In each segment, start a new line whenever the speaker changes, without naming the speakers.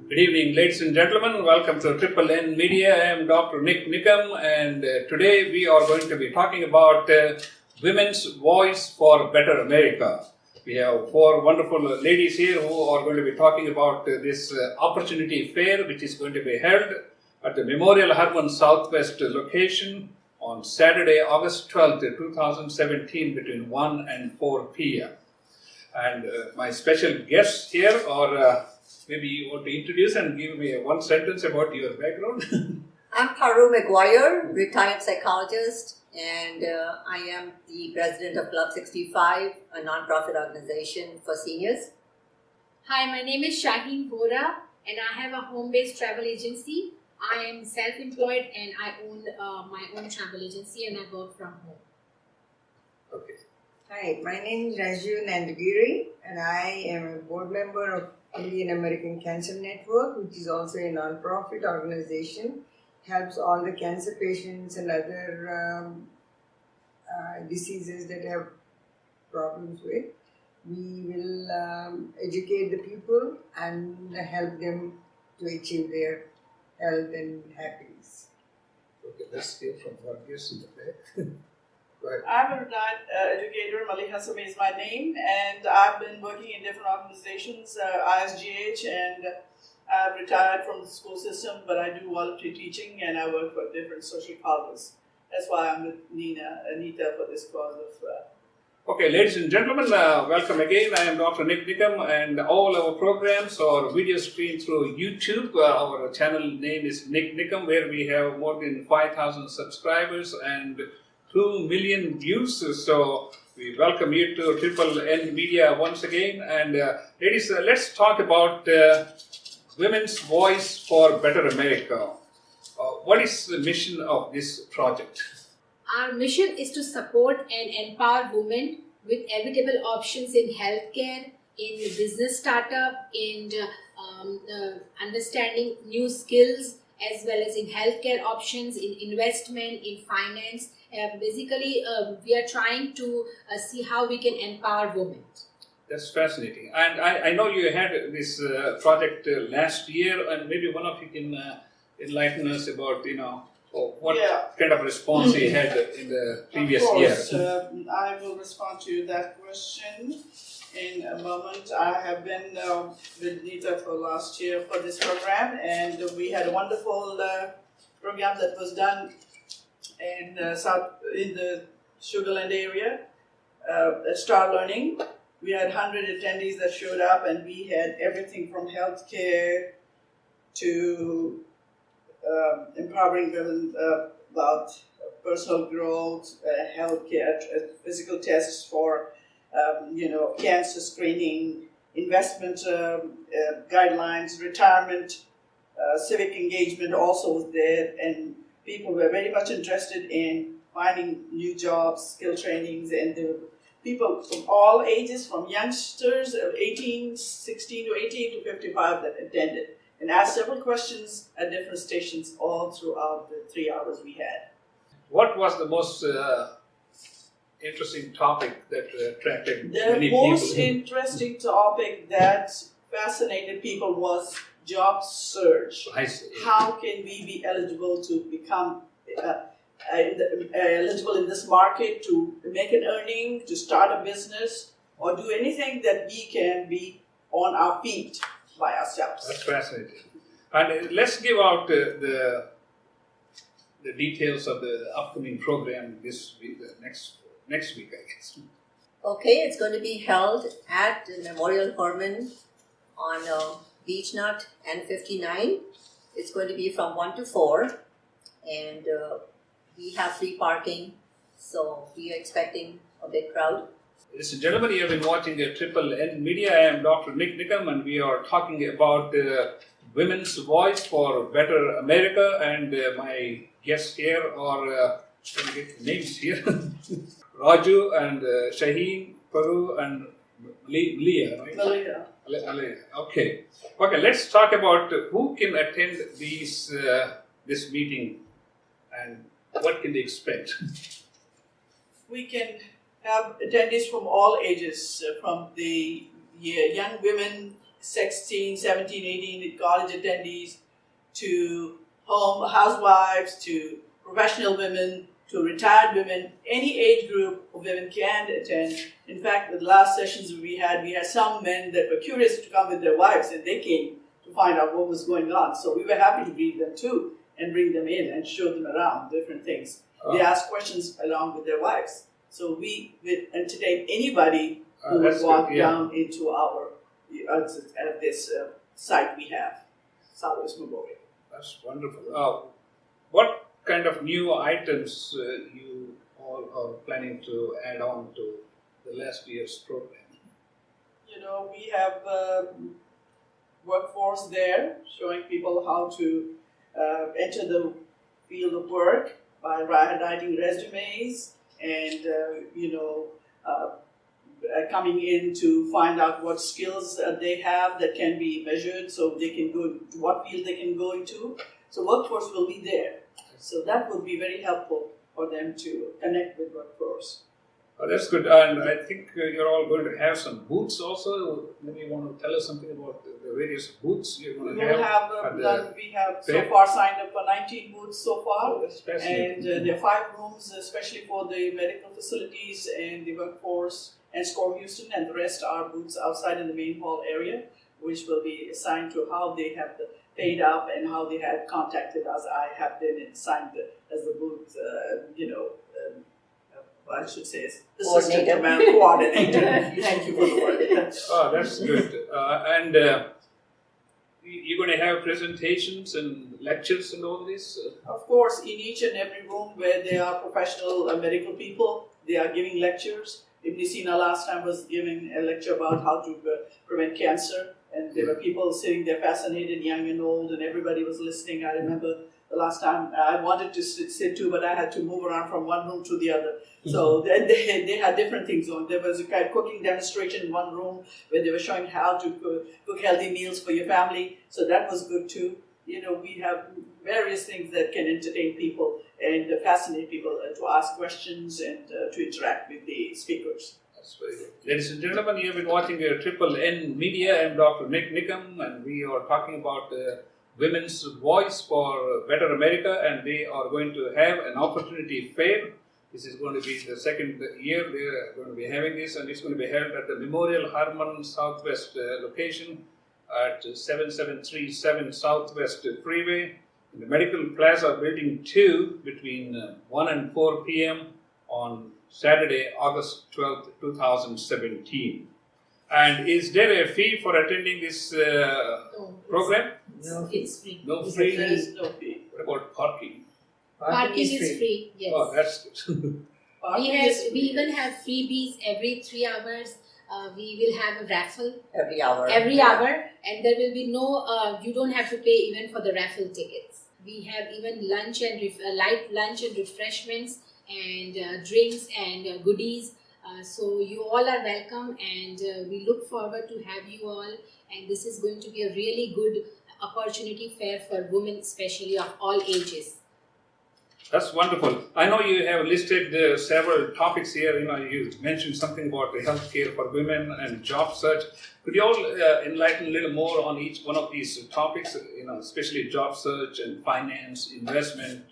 Good evening, ladies and gentlemen. Welcome to Triple N Media. I am Dr. Nik Nikam, and today we are going to be talking about women's voice for better America. We have four wonderful ladies here who are going to be talking about this opportunity fair, which is going to be held at the Memorial Harmon Southwest location on Saturday, August 12th, 2017, between 1 and 4 p.m. And my special guests here are, maybe you want to introduce and give me one sentence about your background.
I'm Paru, retired psychologist, and I am the president of Club 65, a non-profit organization for seniors.
Hi, my name is Shaheen, and I have a home-based travel agency. I am self-employed and I own my own travel agency and I work from home.
Okay.
Hi, my name is Raju and I am a board member of Indian American Cancer Network, which is also a non-profit organization, helps all the cancer patients and other diseases that have problems with. We will educate the people and help them to achieve their health and happiness.
Okay, let's hear from our guest in the back.
I'm a retired educator. Maleeha is my name, and I've been working in different organizations, ISGH, and I've retired from the school system, but I do voluntary teaching and I work for different social causes. That's why I'm with Anita for this cause of.
Okay, ladies and gentlemen, welcome again. I am Dr. Nik Nikam, and all our programs are video streamed through YouTube. Our channel name is Nik Nikam, where we have more than 5,000 subscribers and 2 million views. So we welcome you to Triple N Media once again. And ladies, let's talk about women's voice for better America. What is the mission of this project?
Our mission is to support and empower women with equitable options in healthcare, in business startup, in understanding new skills, as well as in healthcare options, in investment, in finance. Basically, we are trying to see how we can empower women.
That's fascinating. And I know you had this project last year, and maybe one of you can enlighten us about, what kind of response you had in the previous year.
Of course, I will respond to that question in a moment. I have been with Nita for last year for this program, and we had a wonderful program that was done in the Sugar Land area at Star Learning. We had 100 attendees that showed up, and we had everything from healthcare to empowering women about personal growth, healthcare, physical tests for cancer screening, investment guidelines, retirement, civic engagement also was there, and people were very much interested in finding new jobs, skill trainings, and there were people from all ages, from youngsters of 16 to 18 to 55 that attended and asked several questions at different stations all throughout the 3 hours we had.
What was the most interesting topic that attracted many people?
The most interesting topic that fascinated people was job search.
I see.
How can we be eligible to become eligible in this market to make an earning, to start a business, or do anything that we can be on our feet by ourselves?
That's fascinating. And let's give out the details of the upcoming program this week, next week, I guess.
Okay, it's going to be held at the Memorial Harmon on Beach Nut N59. It's going to be from 1 to 4, and we have free parking, so we are expecting a big crowd.
Ladies and gentlemen, you have been watching Triple N Media. I am Dr. Nik Nikam, and we are talking about women's voice for better America. And my guests here are, let me get names here, Raju and Shaheen, Paru and Maleeha, right?
Maleeha.
Okay, let's talk about who can attend this meeting and what can they expect.
We can have attendees from all ages, from the young women 16, 17, 18 college attendees to housewives to professional women to retired women. Any age group of women can attend. In fact, the last sessions we had some men that were curious to come with their wives, and they came to find out what was going on. So we were happy to greet them too and bring them in and show them around different things. They asked questions along with their wives. So we would entertain anybody who would walk down into our at this site we have, Southwest Memorial.
That's wonderful. What kind of new items you all are planning to add on to the last year's program?
You know, we have workforce there showing people how to enter the field of work by writing resumes and, coming in to find out what skills they have that can be measured so they can go to what field they can go into. So workforce will be there. So that would be very helpful for them to connect with workforce.
Oh, that's good. And I think you're all going to have some booths also. Maybe you want to tell us something about the various booths you're going to have.
We have so far signed up for 19 booths so far.
Oh, that's fascinating.
And there are 5 rooms, especially for the medical facilities and the workforce and SCORE Houston, and the rest are booths outside in the main hall area, which will be assigned to how they have paid up and how they have contacted us. I have been assigned as the booth, I should say assistant coordinator. Thank you for the word.
Oh, that's good. And you're going to have presentations and lectures and all this?
Of course, in each and every room where there are professional medical people, they are giving lectures. Ibn Sina last time was giving a lecture about how to prevent cancer, and there were people sitting there fascinated, young and old, and everybody was listening. I remember the last time I wanted to sit too, but I had to move around from one room to the other. So they had different things on. There was a kind of cooking demonstration in one room where they were showing how to cook healthy meals for your family. So that was good too. You know, we have various things that can entertain people and fascinate people to ask questions and to interact with the speakers.
That's very good. Ladies and gentlemen, you have been watching Triple N Media. I'm Dr. Nik Nikam, and we are talking about Women's Voice for Better America, and they are going to have an opportunity fair. This is going to be the second year they are going to be having this, and it's going to be held at the Memorial Harmon Southwest location at 7737 Southwest Freeway in the Medical Plaza Building 2 between 1 and 4 p.m. on Saturday, August 12th, 2017. And is there a fee for attending this program?
No, it's free.
No fee?
There is no fee.
What about parking?
Parking is free, yes.
Oh, that's good.
We even have freebies every 3 hours. We will have a raffle
Every hour.
and there will be no, you don't have to pay even for the raffle tickets. We have even lunch and light lunch and refreshments and drinks and goodies. So you all are welcome, and we look forward to have you all. And this is going to be a really good opportunity fair for women, especially of all ages.
That's wonderful. I know you have listed several topics here. You mentioned something about the healthcare for women and job search. Could you all enlighten a little more on each one of these topics? Especially job search and finance, investment,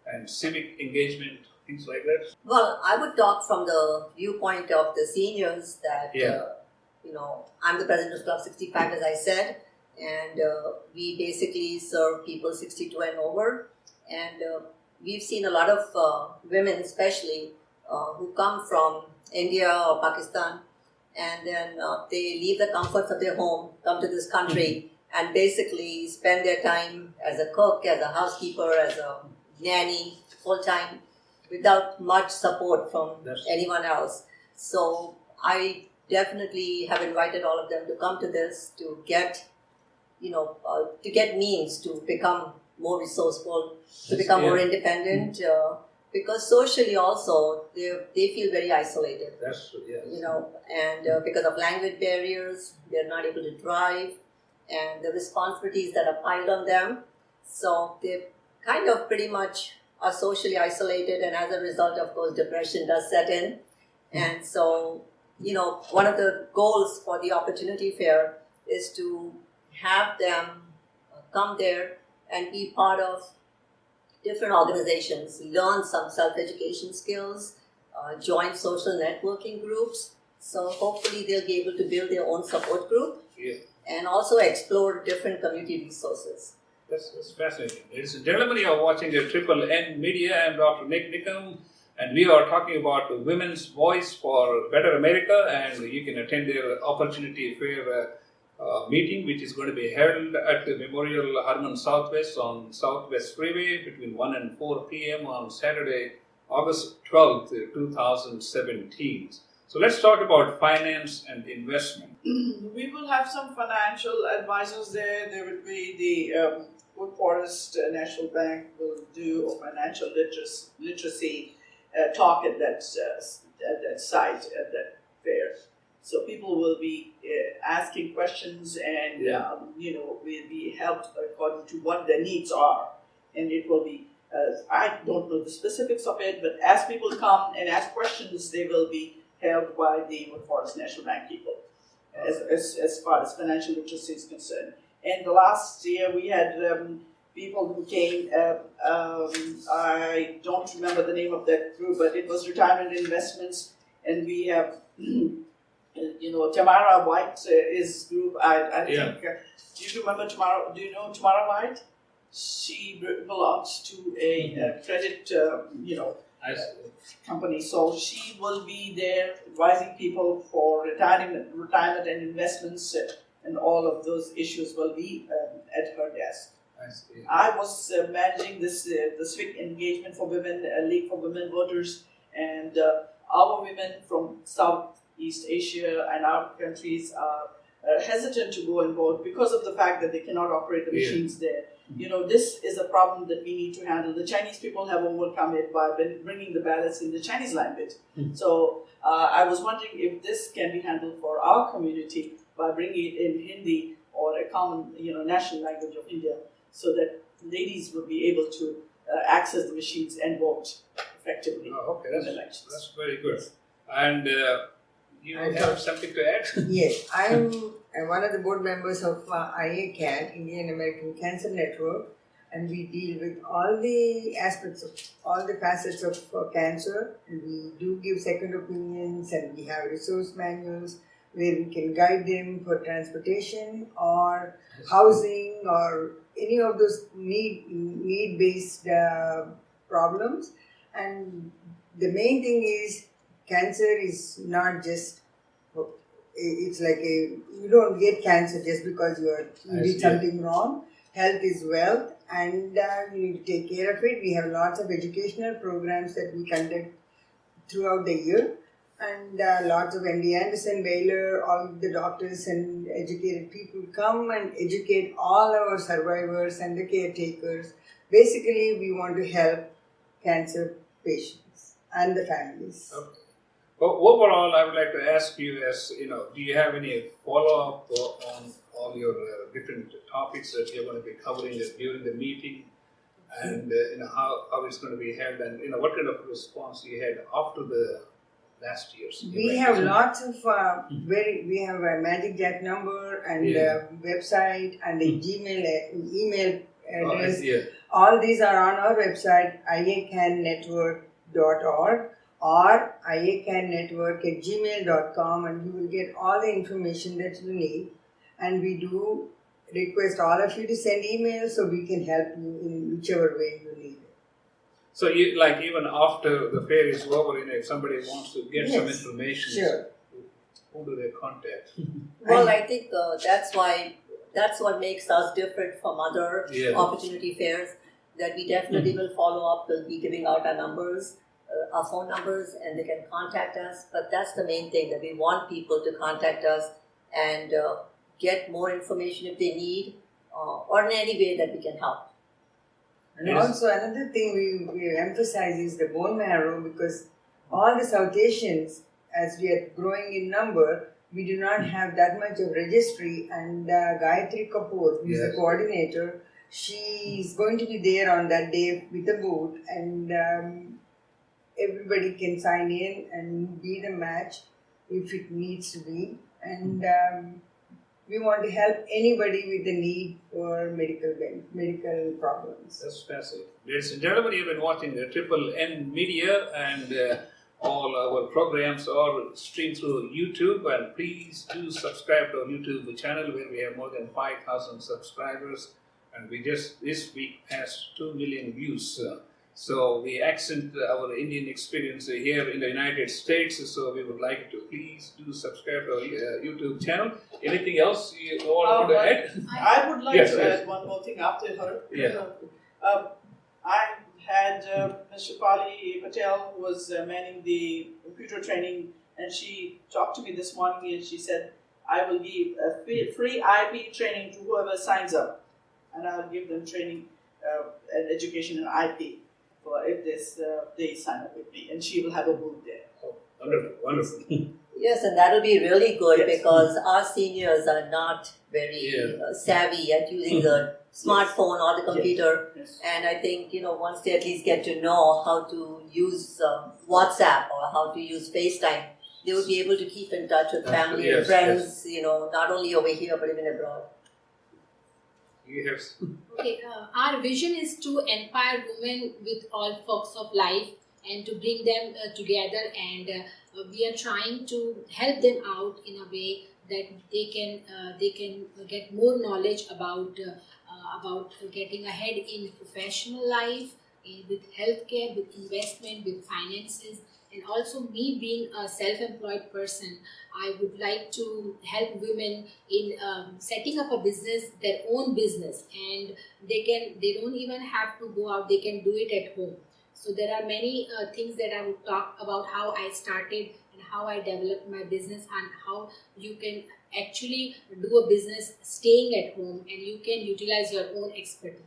and civic engagement, things like that.
Well, I would talk from the viewpoint of the seniors that, I'm the president of Club 65, as I said, and we basically serve people 62 and over. And we've seen a lot of women, especially, who come from India or Pakistan, and then they leave the comforts of their home, come to this country, and basically spend their time as a cook, as a housekeeper, as a nanny, full-time, without much support from anyone else. So I definitely have invited all of them to come to this to get, to get means to become more resourceful, to become more independent, because socially also they feel very isolated.
That's true, yes.
And because of language barriers, they're not able to drive, and the responsibilities that are piled on them. So they kind of pretty much are socially isolated, and as a result, of course, depression does set in. And so, one of the goals for the opportunity fair is to have them come there and be part of different organizations, learn some self-education skills, join social networking groups. So hopefully they'll be able to build their own support group and also explore different community resources.
That's fascinating. Ladies and gentlemen, you are watching a Triple N Media. I am Dr. Nik Nikam, and we are talking about Women's Voice for Better America, and you can attend their opportunity fair meeting, which is going to be held at the Memorial Harmon Southwest on Southwest Freeway between 1 and 4 p.m. on Saturday, August 12th, 2017. So let's talk about finance and investment.
We will have some financial advisors there. There will be the Wood Forest National Bank will do a financial literacy talk at that site, at that fair. So people will be asking questions, and will be helped according to what their needs are. And it will be, I don't know the specifics of it, but as people come and ask questions, they will be held by the Wood Forest National Bank people, as far as financial literacy is concerned. And the last year we had people who came, I don't remember the name of that group, but it was retirement investments, and we have Tamara White is group. I think. Do you remember Tamara? Do you know Tamara White? She belongs to a credit, company. So she will be there advising people for retirement and investments, and all of those issues will be at her desk. I was managing this the civic engagement for women, League for Women Voters, and our women from Southeast Asia and our countries are hesitant to go and vote because of the fact that they cannot operate the machines there. This is a problem that we need to handle. The Chinese people have overcome it by bringing the ballots in the Chinese language. So I was wondering if this can be handled for our community by bringing it in Hindi or a common, national language of India, so that ladies will be able to access the machines and vote effectively in elections.
That's very good. And you have something to add?
Yes, I'm one of the board members of IACAN, Indian American Cancer Network, and we deal with all the aspects of all the facets of cancer. And we do give second opinions, and we have resource manuals where we can guide them for transportation or housing or any of those need-based problems. And the main thing is cancer is not just, it's like you don't get cancer just because you did something wrong. Health is wealth, and you need to take care of it. We have lots of educational programs that we conduct throughout the year, and lots of MD Anderson, Baylor, all the doctors and educated people come and educate all our survivors and the caretakers. Basically, we want to help cancer patients and the families.
Okay. Well, overall, I would like to ask you, do you have any follow-up on all your different topics that you're going to be covering during the meeting, and how it's going to be held, and what kind of response you had after the last year's event?
We have lots of we have a Magic Jack number and a website and a email address. All these are on our website, iacannetwork.org or iacannetwork@gmail.com, and you will get all the information that you need. And we do request all of you to send emails so we can help you in whichever way you need it.
So, even after the fair is over, if somebody wants to get some information, who do they contact?
Well, I think that's what makes us different from other opportunity fairs, that we definitely will follow up. We'll be giving out our numbers, our phone numbers, and they can contact us. But that's the main thing, that we want people to contact us and get more information if they need, or in any way that we can help.
And also another thing we emphasize is the bone marrow, because all the South Asians, as we are growing in number, we do not have that much of registry. And Gayatri Kapoor, who is the coordinator, she is going to be there on that day with a booth, and everybody can sign in and be the match if it needs to be. And we want to help anybody with the need for medical problems.
That's fascinating. Ladies and gentlemen, you've been watching the Triple N Media, and all our programs are streamed through YouTube. And please do subscribe to our YouTube channel, where we have more than 5,000 subscribers, and we just this week passed 2 million views. So we accent our Indian experience here in the United States. So we would like to please do subscribe to our YouTube channel. Anything else you all want to add?
I would like
Yes,
to
yes.
add one more thing after her.
Yeah.
I had Mr. Pali Patel, who was manning the computer training, and she talked to me this morning and she said, I will give a free IP training to whoever signs up, and I'll give them training and education in IP for if they sign up with me, and she will have a booth there.
Oh, wonderful, wonderful.
Yes, and that'll be really good
Yes.
because our seniors are not very savvy at using the smartphone or the computer.
Yes.
And I think, once they at least get to know how to use WhatsApp or how to use FaceTime, they would be able to keep in touch with family and
Yes,
friends, not only over here but even abroad.
You have
Okay, our vision is to empower women with all walks of life and to bring them together, and we are trying to help them out in a way that they can get more knowledge about getting ahead in professional life, with healthcare, with investment, with finances. And also, me being a self-employed person, I would like to help women in setting up a business, their own business, and they don't even have to go out, they can do it at home. So there are many things that I would talk about, how I started and how I developed my business, and how you can actually do a business staying at home and you can utilize your own expertise.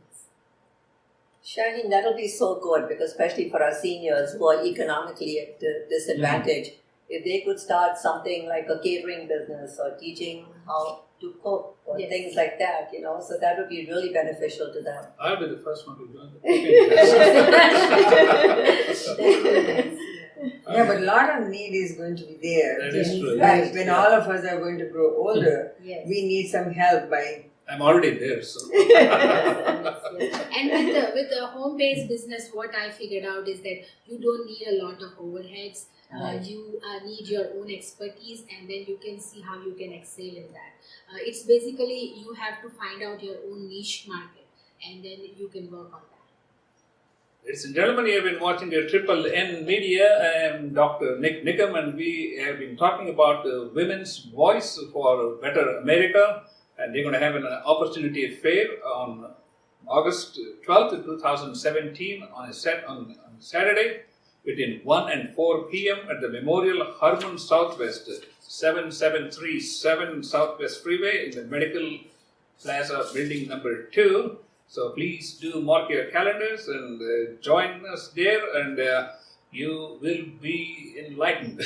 Shaheen, that'll be so good because especially for our seniors who are economically at a disadvantage, if they could start something like a catering business or teaching how to cook or
Yes.
things like that, so that would be really beneficial to them.
I'll be the first one to join the cooking class.
Yeah, but a lot of need is going to be there.
That is true.
Like when all of us are going to grow older,
Yes.
we need some help by.
I'm already there, so.
And with the home-based business, what I figured out is that you don't need a lot of overheads. You need your own expertise, and then you can see how you can excel in that. It's basically you have to find out your own niche market, and then you can work on that.
Ladies and gentlemen, you have been watching the Triple N Media. I am Dr. Nik Nikam, and we have been talking about women's voice for better America. And they're going to have an opportunity fair on August 12th, 2017 on Saturday between 1 and 4 p.m. at the Memorial Harmon Southwest, 7737 Southwest Freeway in the Medical Plaza Building number 2. So please do mark your calendars and join us there, and you will be enlightened.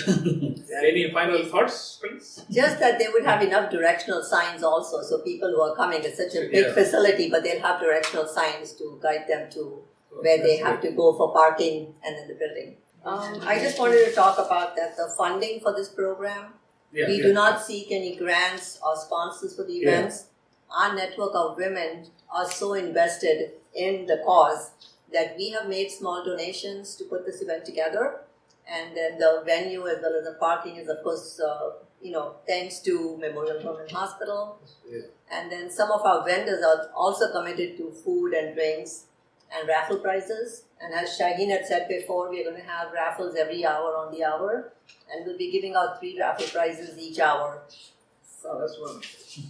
Any final thoughts, please?
Just that they would have enough directional signs also, so people who are coming, it's such a big facility, but they'll have directional signs to guide them to where they have to go for parking and in the building. I just wanted to talk about that the funding for this program. We do not seek any grants or sponsors for the events. Our network of women are so invested in the cause that we have made small donations to put this event together. And then the venue as well as the parking is, of course, thanks to Memorial Hermann Hospital. And then some of our vendors are also committed to food and drinks and raffle prizes. And as Shaheen had said before, we're going to have raffles every hour on the hour. And we'll be giving out 3 raffle prizes each hour.
Oh, that's wonderful.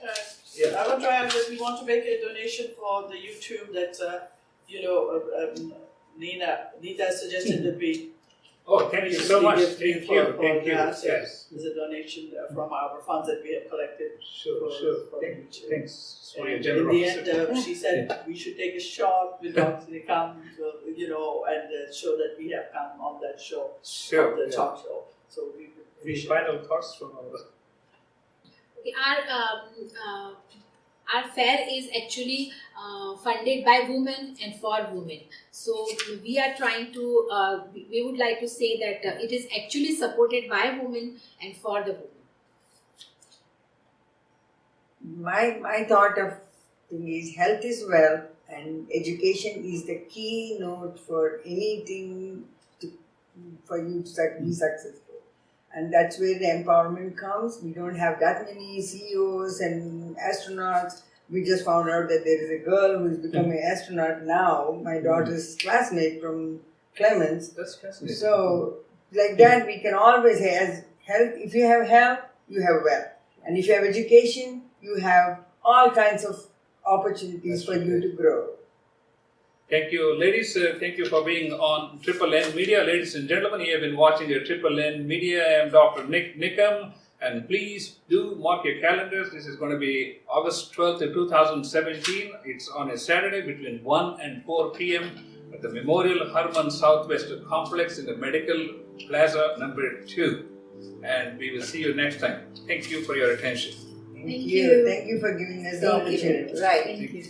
I will try, and we want to make a donation for the YouTube that, Nita suggested that we.
Oh, thank you so much. Thank you. Thank you.
That.
Yes.
There's a donation from our funds that we have collected.
Sure. Thanks for your
In
generosity.
the end, she said we should take a shot with Dr. Nikam, and show that we have come on that show,
Sure.
the talk show. So we
Any
appreciate.
final thoughts from our...
Okay, our fair is actually funded by women and for women. So we are trying to, we would like to say that it is actually supported by women and for the women.
my thought of thing is health is wealth, and education is the keynote for anything for you to be successful. And that's where the empowerment comes. We don't have that many CEOs and astronauts. We just found out that there is a girl who is becoming an astronaut now, my daughter's classmate from Clemens.
That's fascinating.
So, like that, we can always have health. If you have health, you have wealth. And if you have education, you have all kinds of opportunities for you to grow.
Thank you, ladies. Thank you for being on Triple N Media. Ladies and gentlemen, you have been watching the Triple N Media. I am Dr. Nik Nikam. And please do mark your calendars. This is going to be August 12th, 2017. It's on a Saturday between 1 and 4 p.m. at the Memorial Harman Southwest Complex in the Medical Plaza number 2. And we will see you next time. Thank you for your attention.
Thank you. Thank you for giving us the
Thank you.
opportunity.
Right.
Thank you.